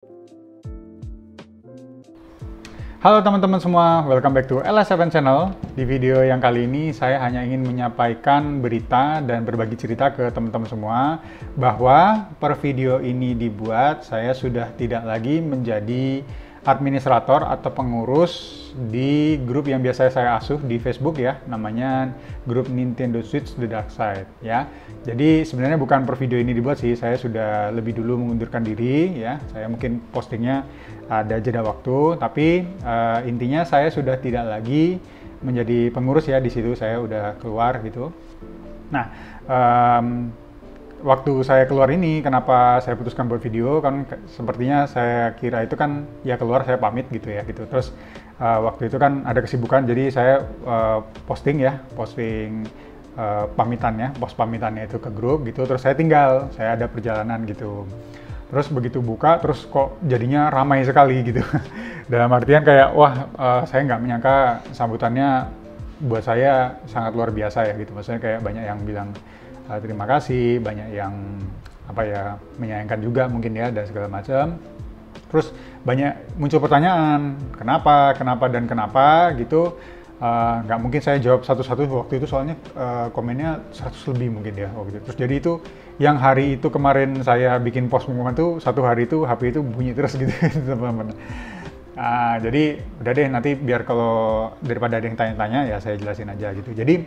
Halo teman-teman semua, welcome back to LS7 Channel. Di video yang kali ini saya hanya ingin menyampaikan berita dan berbagi cerita ke teman-teman semua bahwa per video ini dibuat saya sudah tidak lagi menjadi administrator atau pengurus di grup yang biasa saya asuh di Facebook ya, namanya grup Nintendo Switch The Dark Side ya. Jadi sebenarnya bukan per video ini dibuat sih, saya sudah lebih dulu mengundurkan diri ya. Saya mungkin postingnya ada jeda waktu, tapi intinya saya sudah tidak lagi menjadi pengurus ya di situ, saya udah keluar gitu. Nah, waktu saya keluar ini, kenapa saya putuskan buat video, kan sepertinya saya kira itu kan ya keluar saya pamit gitu ya gitu. Terus waktu itu kan ada kesibukan, jadi saya posting pamitannya, post pamitannya itu ke grup gitu. Terus saya tinggal, saya ada perjalanan gitu. Terus begitu buka, terus kok jadinya ramai sekali gitu. Dalam artian kayak, wah saya nggak menyangka sambutannya buat saya sangat luar biasa ya gitu. Maksudnya kayak banyak yang bilang terima kasih, banyak yang menyayangkan juga mungkin ya dan segala macam. Terus banyak muncul pertanyaan, kenapa gitu. Nggak mungkin saya jawab satu-satu waktu itu, soalnya komennya 100 lebih mungkin ya waktu itu. Terus jadi itu yang hari itu kemarin saya bikin post pengumuman tuh, satu hari itu HP itu bunyi terus gitu teman-teman. Jadi udah deh, nanti biar kalau daripada ada yang tanya-tanya ya saya jelasin aja gitu. Jadi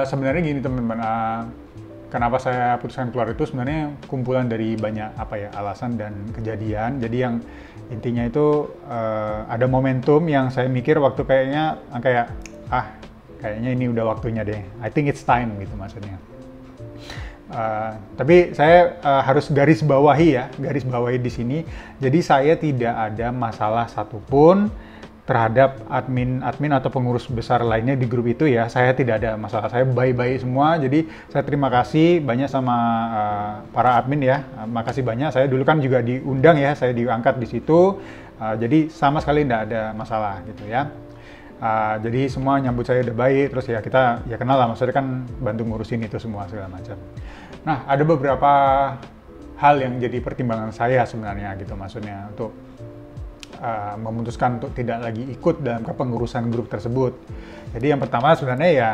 sebenarnya gini teman-teman, kenapa saya putuskan keluar itu sebenarnya kumpulan dari banyak alasan dan kejadian. Jadi yang intinya itu ada momentum yang saya mikir waktu kayaknya ini udah waktunya deh. I think it's time gitu maksudnya. Tapi saya harus garis bawahi di sini. Jadi saya tidak ada masalah satupun terhadap admin atau pengurus besar lainnya di grup itu ya. Saya tidak ada masalah, saya baik-baik semua. Jadi saya terima kasih banyak sama para admin ya. Makasih banyak, saya dulu kan juga diundang ya, saya diangkat di situ. Jadi sama sekali tidak ada masalah gitu ya. Jadi semua nyambut saya udah baik, terus ya kita ya kenal lah, maksudnya kan bantu ngurusin itu semua segala macam. Nah, ada beberapa hal yang jadi pertimbangan saya sebenarnya gitu, maksudnya untuk memutuskan untuk tidak lagi ikut dalam kepengurusan grup tersebut. Jadi yang pertama sebenarnya ya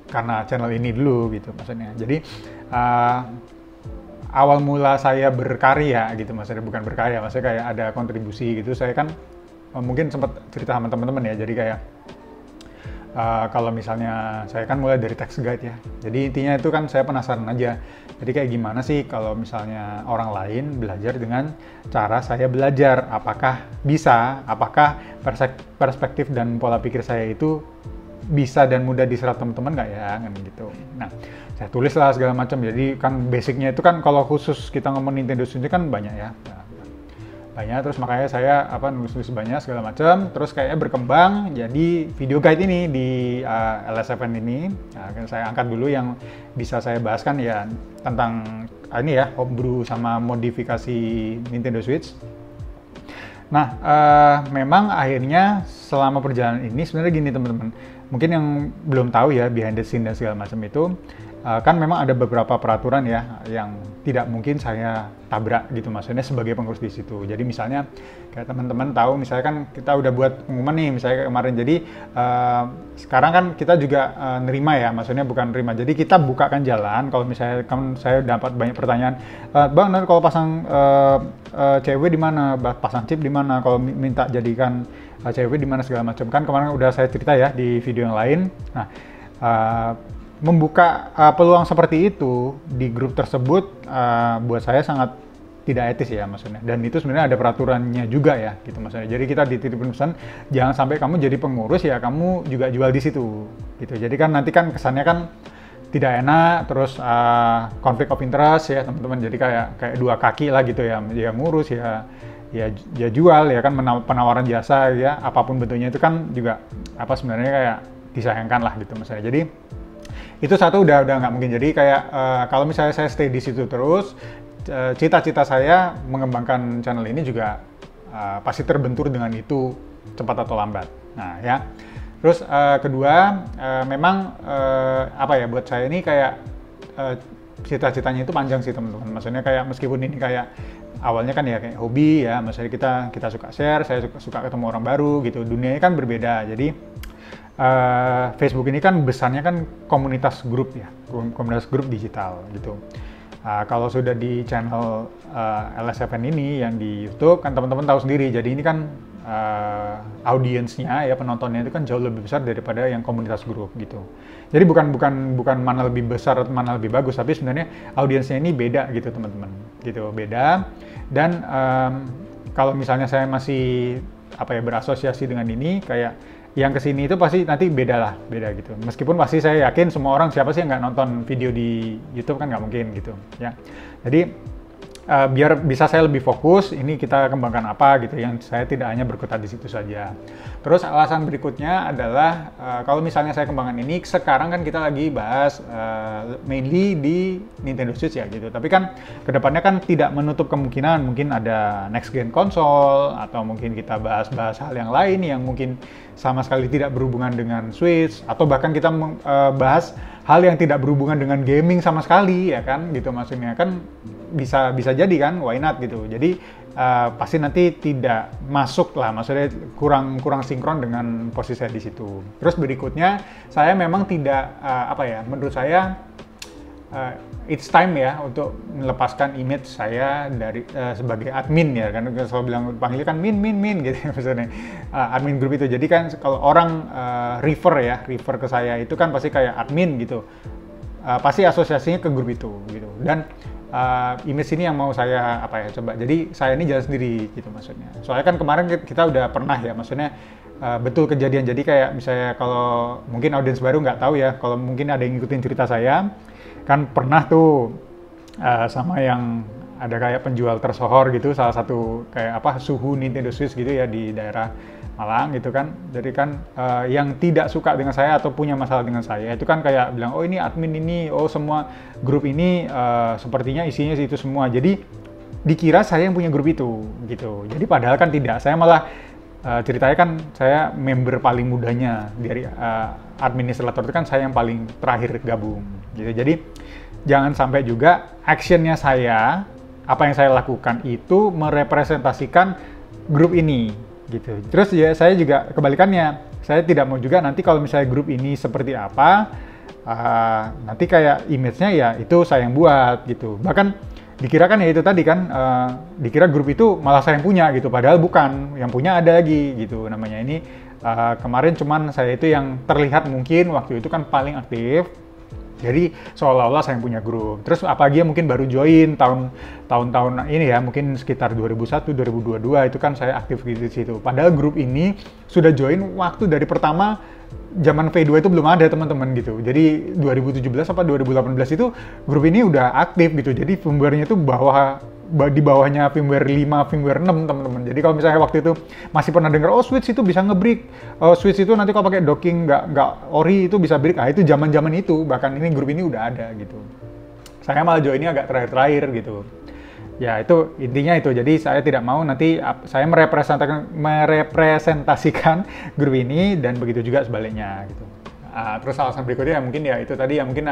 karena channel ini dulu gitu maksudnya. Jadi awal mula saya berkarya gitu, maksudnya bukan berkarya, maksudnya kayak ada kontribusi gitu. Saya kan mungkin sempat cerita sama teman-teman ya, jadi kayak kalau misalnya saya kan mulai dari text guide ya. Jadi intinya itu kan saya penasaran aja. Jadi kayak gimana sih kalau misalnya orang lain belajar dengan cara saya belajar? Apakah bisa? Apakah perspektif dan pola pikir saya itu bisa dan mudah diserap teman-teman nggak ya? Kan gitu. Nah, saya tulis lah segala macam. Jadi kan basicnya itu kan kalau khusus kita ngomong Nintendo Switch kan banyak ya. Banyak, terus makanya saya nulis banyak segala macam, terus kayaknya berkembang jadi video guide ini di LS7 ini. Nah, saya angkat dulu yang bisa saya bahaskan ya tentang ini ya, homebrew sama modifikasi Nintendo Switch. Nah, memang akhirnya selama perjalanan ini sebenarnya gini teman-teman, mungkin yang belum tahu ya behind the scene dan segala macam itu, kan memang ada beberapa peraturan ya yang tidak mungkin saya tabrak gitu, maksudnya sebagai pengurus di situ. Jadi misalnya kayak teman-teman tahu, misalnya kan kita udah buat pengumuman nih misalnya kemarin, jadi sekarang kan kita juga nerima ya, maksudnya bukan nerima, jadi kita bukakan jalan. Kalau misalnya kan saya dapat banyak pertanyaan, Bang, nanti kalau pasang cewek di mana, pasang chip di mana, kalau minta jadikan cewek di mana segala macam, kan kemarin udah saya cerita ya di video yang lain. Nah, membuka peluang seperti itu di grup tersebut buat saya sangat tidak etis ya maksudnya, dan itu sebenarnya ada peraturannya juga ya gitu maksudnya. Jadi kita dititipin pesan jangan sampai kamu jadi pengurus ya kamu juga jual di situ gitu. Jadi kan nanti kan kesannya kan tidak enak, terus konflik of interest ya teman-teman. Jadi kayak dua kaki lah gitu ya, dia ngurus ya jual ya kan, penawaran jasa ya apapun bentuknya itu kan juga sebenarnya kayak disayangkan lah gitu maksudnya. Jadi itu satu udah nggak mungkin. Jadi kayak kalau misalnya saya stay di situ terus, cita-cita saya mengembangkan channel ini juga pasti terbentur dengan itu cepat atau lambat. Nah ya, terus kedua memang buat saya ini kayak cita-citanya itu panjang sih teman-teman. Maksudnya kayak meskipun ini kayak awalnya kan ya kayak hobi ya, maksudnya kita suka share, saya suka ketemu orang baru gitu. Dunianya kan berbeda. Jadi Facebook ini kan besarnya kan komunitas grup ya, komunitas grup digital gitu. Kalau sudah di channel LS7 ini yang di YouTube kan teman-teman tahu sendiri. Jadi ini kan audiensnya ya, penontonnya itu kan jauh lebih besar daripada yang komunitas grup gitu. Jadi bukan mana lebih besar atau mana lebih bagus, tapi sebenarnya audiensnya ini beda gitu teman-teman, gitu beda. Dan kalau misalnya saya masih berasosiasi dengan ini, kayak yang kesini itu pasti nanti beda gitu. Meskipun pasti saya yakin semua orang, siapa sih yang nggak nonton video di YouTube, kan nggak mungkin gitu ya. Jadi biar bisa saya lebih fokus, ini kita kembangkan apa gitu, yang saya tidak hanya berkutat di situ saja. Terus alasan berikutnya adalah kalau misalnya saya kembangkan ini, sekarang kan kita lagi bahas mainly di Nintendo Switch ya gitu. Tapi kan kedepannya kan tidak menutup kemungkinan mungkin ada next gen konsol, atau mungkin kita bahas hal yang lain yang mungkin sama sekali tidak berhubungan dengan Switch, atau bahkan kita bahas hal yang tidak berhubungan dengan gaming sama sekali ya kan gitu, maksudnya kan bisa jadi kan, why not gitu. Jadi pasti nanti tidak masuk lah, maksudnya kurang sinkron dengan posisi saya di situ. Terus berikutnya, saya memang tidak menurut saya it's time ya untuk melepaskan image saya dari sebagai admin ya, kan selalu bilang panggil kan min gitu maksudnya admin grup itu. Jadi kan kalau orang refer ke saya itu kan pasti kayak admin gitu, pasti asosiasinya ke grup itu gitu. Dan image ini yang mau saya coba. Jadi saya ini jalan sendiri gitu maksudnya. Soalnya kan kemarin kita udah pernah ya, maksudnya betul kejadian. Jadi kayak misalnya kalau mungkin audiens baru nggak tahu ya, kalau mungkin ada yang ngikutin cerita saya, kan pernah tuh sama yang ada kayak penjual tersohor gitu, salah satu kayak suhu Nintendo Switch gitu ya di daerah Malang gitu kan. Jadi kan yang tidak suka dengan saya atau punya masalah dengan saya itu kan kayak bilang, oh ini admin ini, oh semua grup ini sepertinya isinya itu semua. Jadi dikira saya yang punya grup itu gitu. Jadi padahal kan tidak, saya malah ceritanya kan saya member paling mudanya dari administrator itu kan saya yang paling terakhir gabung gitu. Jadi jangan sampai juga actionnya saya, apa yang saya lakukan itu merepresentasikan grup ini gitu. Terus ya saya juga kebalikannya, saya tidak mau juga nanti kalau misalnya grup ini seperti apa, nanti kayak image-nya ya itu saya yang buat gitu. Bahkan dikira kan ya itu tadi kan, dikira grup itu malah saya yang punya gitu, padahal bukan, yang punya ada lagi gitu namanya. Ini kemarin cuman saya itu yang terlihat mungkin waktu itu kan paling aktif, jadi seolah-olah saya yang punya grup. Terus apalagi mungkin baru join tahun-tahun ini ya, mungkin sekitar 2001, 2022 itu kan saya aktif di situ. Padahal grup ini sudah join waktu dari pertama zaman V2 itu belum ada teman-teman gitu. Jadi 2017 apa 2018 itu grup ini udah aktif gitu. Jadi firmware-nya itu di bawahnya firmware 5, firmware 6 teman-teman. Jadi kalau misalnya waktu itu masih pernah dengar, oh Switch itu bisa nge-break, Switch itu nanti kalau pakai docking nggak ori itu bisa break, itu zaman-zaman itu. Bahkan ini grup ini udah ada gitu. Saya malah joinnya agak terakhir-terakhir gitu. Ya itu intinya itu. Jadi saya tidak mau nanti saya merepresentasikan grup ini, dan begitu juga sebaliknya gitu. Terus alasan berikutnya mungkin ya itu tadi ya, mungkin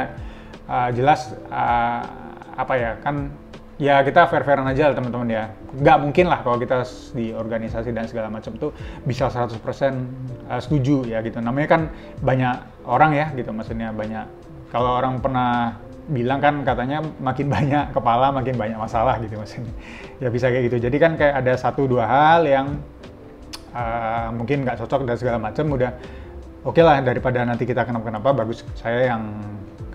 jelas kan ya kita fair-fairan aja teman-teman ya. Nggak mungkin lah kalau kita di organisasi dan segala macam tuh bisa 100% setuju ya gitu. Namanya kan banyak orang ya gitu, maksudnya banyak. Kalau orang pernah bilang kan katanya makin banyak kepala makin banyak masalah gitu maksudnya. Ya bisa kayak gitu. Jadi kan kayak ada 1-2 hal yang mungkin nggak cocok dan segala macam, udah oke lah, daripada nanti kita kenapa-kenapa, bagus saya yang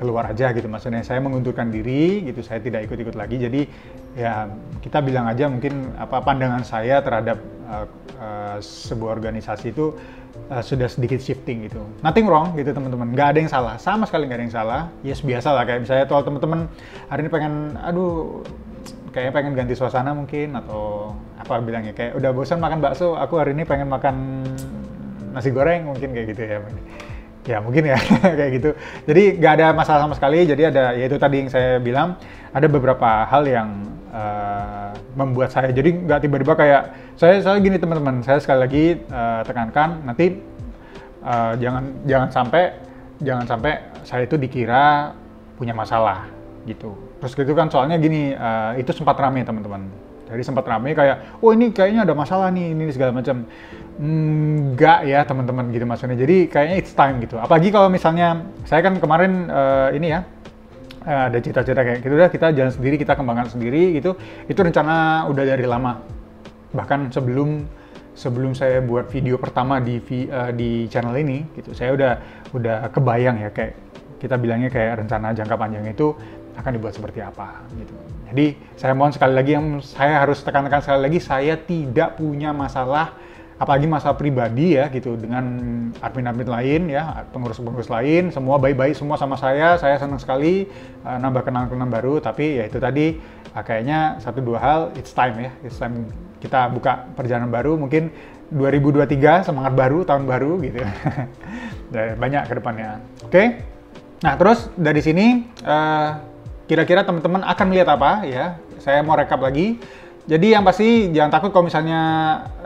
keluar aja gitu, maksudnya saya mengundurkan diri gitu, saya tidak ikut-ikut lagi. Jadi ya kita bilang aja mungkin pandangan saya terhadap sebuah organisasi itu sudah sedikit shifting gitu. Nothing wrong gitu teman-teman, nggak ada yang salah, sama sekali nggak ada yang salah. Yes, biasa lah, kayak misalnya tuh teman-teman hari ini pengen kayak pengen ganti suasana mungkin, atau bilangnya kayak udah bosan makan bakso, aku hari ini pengen makan nasi goreng mungkin, kayak gitu ya mungkin ya kayak gitu. Jadi nggak ada masalah sama sekali. Jadi ada, yaitu tadi yang saya bilang, ada beberapa hal yang membuat saya jadi nggak tiba-tiba kayak saya gini teman-teman, saya sekali lagi tekankan, nanti jangan sampai saya itu dikira punya masalah gitu. Terus gitu kan, soalnya gini, itu sempat rame teman-teman. Jadi sempat rame kayak, oh ini kayaknya ada masalah nih, ini segala macam. Enggak ya teman-teman gitu maksudnya. Jadi kayaknya it's time gitu. Apalagi kalau misalnya saya kan kemarin ini ya ada cita-cita kayak gitu, udah kita jalan sendiri, kita kembangkan sendiri gitu. Itu rencana udah dari lama. Bahkan sebelum saya buat video pertama di channel ini gitu, saya udah kebayang ya kayak kita bilangnya kayak rencana jangka panjang itu akan dibuat seperti apa gitu. Jadi saya mohon sekali lagi, yang saya harus tekankan sekali lagi, saya tidak punya masalah, apalagi masalah pribadi ya gitu, dengan admin-admin lain ya, pengurus-pengurus lain, semua baik-baik semua sama saya senang sekali nambah kenalan-kenalan baru, tapi ya itu tadi kayaknya 1-2 hal, it's time kita buka perjalanan baru, mungkin 2023 semangat baru, tahun baru gitu. Banyak ke depannya. Oke. Nah, terus dari sini kira-kira teman-teman akan melihat apa ya? Saya mau rekap lagi. Jadi yang pasti jangan takut kalau misalnya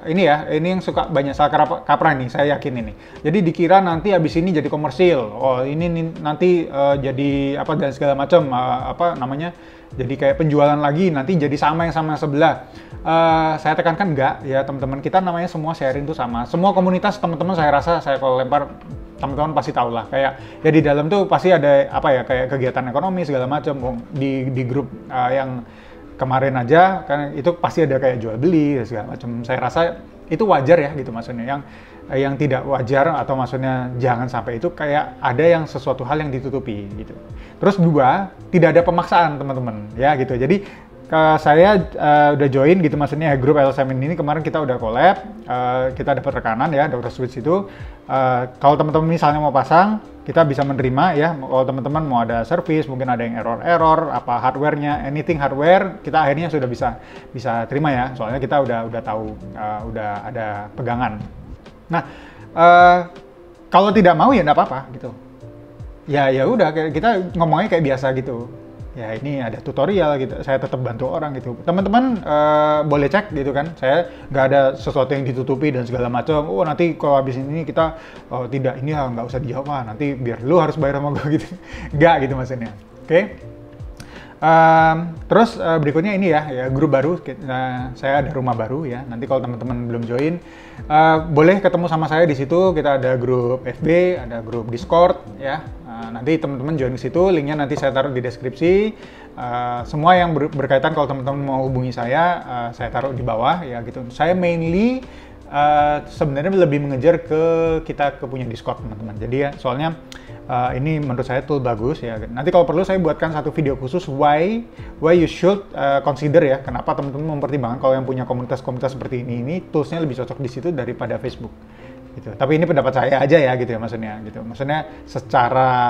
ini yang suka banyak salah kaprah nih, saya yakin ini. Jadi dikira nanti abis ini jadi komersil, oh ini nanti jadi apa dan segala macam, jadi kayak penjualan lagi, nanti jadi sama yang sebelah. Saya tekankan enggak ya teman-teman, kita namanya semua sharing itu sama. Semua komunitas teman-teman saya rasa saya kalau lempar, teman-teman pasti tahu lah, kayak ya di dalam tuh pasti ada kayak kegiatan ekonomi segala macam. Di grup yang kemarin aja kan itu pasti ada kayak jual beli segala macam. Saya rasa itu wajar ya gitu maksudnya. Yang tidak wajar atau maksudnya jangan sampai itu kayak ada yang sesuatu hal yang ditutupi gitu. Terus dua, tidak ada pemaksaan teman-teman ya gitu. Jadi saya udah join gitu maksudnya grup LSM ini, kemarin kita udah collab, kita dapat rekanan ya Dr. Switch itu. Kalau teman-teman misalnya mau pasang, kita bisa menerima ya. Kalau teman-teman mau ada service, mungkin ada yang error apa hardware-nya, anything hardware, kita akhirnya sudah bisa terima ya. Soalnya kita udah tahu, udah ada pegangan. Nah, kalau tidak mau ya enggak apa-apa gitu. Ya udah kita ngomongnya kayak biasa gitu. Ya ini ada tutorial gitu, saya tetap bantu orang gitu. Teman-teman boleh cek gitu kan, saya nggak ada sesuatu yang ditutupi dan segala macam. Oh nanti kalau habis ini kita tidak, ini nggak usah dijawab, nanti biar lu harus bayar sama gue gitu. Nggak gitu maksudnya. Oke. Terus berikutnya ini ya grup baru. Saya ada rumah baru ya. Nanti kalau teman-teman belum join, boleh ketemu sama saya di situ. Kita ada grup FB, ada grup Discord ya. Nanti teman-teman join ke situ, linknya nanti saya taruh di deskripsi. Semua yang berkaitan kalau teman-teman mau hubungi saya taruh di bawah ya gitu. Saya mainly sebenarnya lebih mengejar kita punya Discord teman-teman. Jadi ya soalnya ini menurut saya tool bagus ya. Nanti kalau perlu saya buatkan satu video khusus why you should consider ya. Kenapa teman-teman mempertimbangkan kalau yang punya komunitas-komunitas seperti ini toolsnya lebih cocok di situ daripada Facebook. Gitu. Tapi ini pendapat saya aja ya gitu ya maksudnya gitu. Maksudnya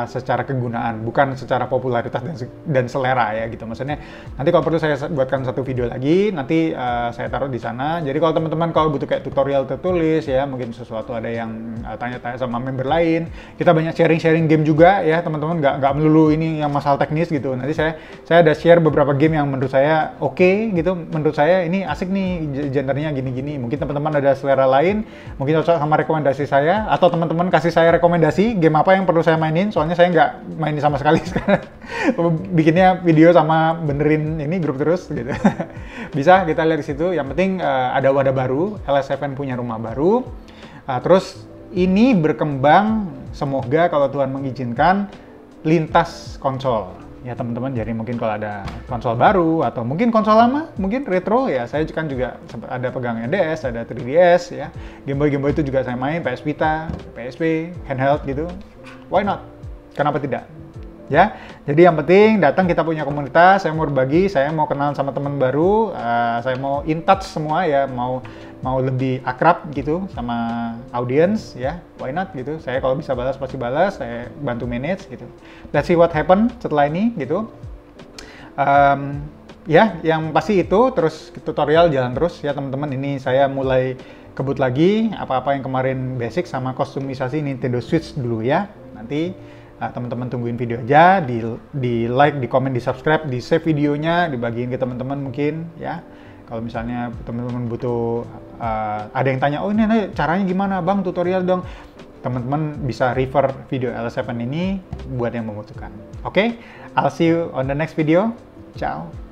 secara kegunaan, bukan secara popularitas dan selera ya gitu. Maksudnya nanti kalau perlu saya buatkan satu video lagi, nanti saya taruh di sana. Jadi kalau teman-teman kalau butuh kayak tutorial tertulis ya, mungkin sesuatu ada yang tanya-tanya sama member lain, kita banyak sharing game juga ya teman-teman, nggak melulu ini yang masalah teknis gitu. Nanti saya ada share beberapa game yang menurut saya oke gitu, menurut saya ini asik nih genrenya gini-gini. Mungkin teman-teman ada selera lain, mungkin cocok sama rekomendasi saya, atau teman-teman kasih saya rekomendasi game apa yang perlu saya mainin, soalnya saya nggak mainin sama sekali sekarang. Bikinnya video sama benerin ini grup terus gitu. Bisa kita lihat di situ. Yang penting ada wadah baru, LS7 punya rumah baru. Terus ini berkembang, semoga kalau Tuhan mengizinkan, lintas konsol. Ya teman-teman, jadi mungkin kalau ada konsol baru atau mungkin konsol lama, mungkin retro ya, saya kan juga sempat ada pegang NDS, ada 3DS ya, Game Boy itu juga saya main, PS Vita, PSP, handheld gitu, why not? Kenapa tidak? Ya, jadi yang penting datang, kita punya komunitas, saya mau berbagi, saya mau kenalan sama teman baru, saya mau in touch semua ya, mau lebih akrab gitu sama audience ya, why not gitu. Saya kalau bisa balas pasti balas, saya bantu manage gitu. Let's see what happen setelah ini gitu. Ya, yang pasti itu, terus tutorial jalan terus ya teman-teman. Ini saya mulai kebut lagi apa-apa yang kemarin basic sama kostumisasi Nintendo Switch dulu ya. Nanti teman-teman tungguin video aja, di like, di komen, di subscribe, di save videonya, dibagiin ke teman-teman mungkin ya. Kalau misalnya teman-teman butuh, ada yang tanya, oh ini caranya gimana bang, tutorial dong. Teman-teman bisa refer video LS7 ini buat yang membutuhkan. Oke, I'll see you on the next video. Ciao.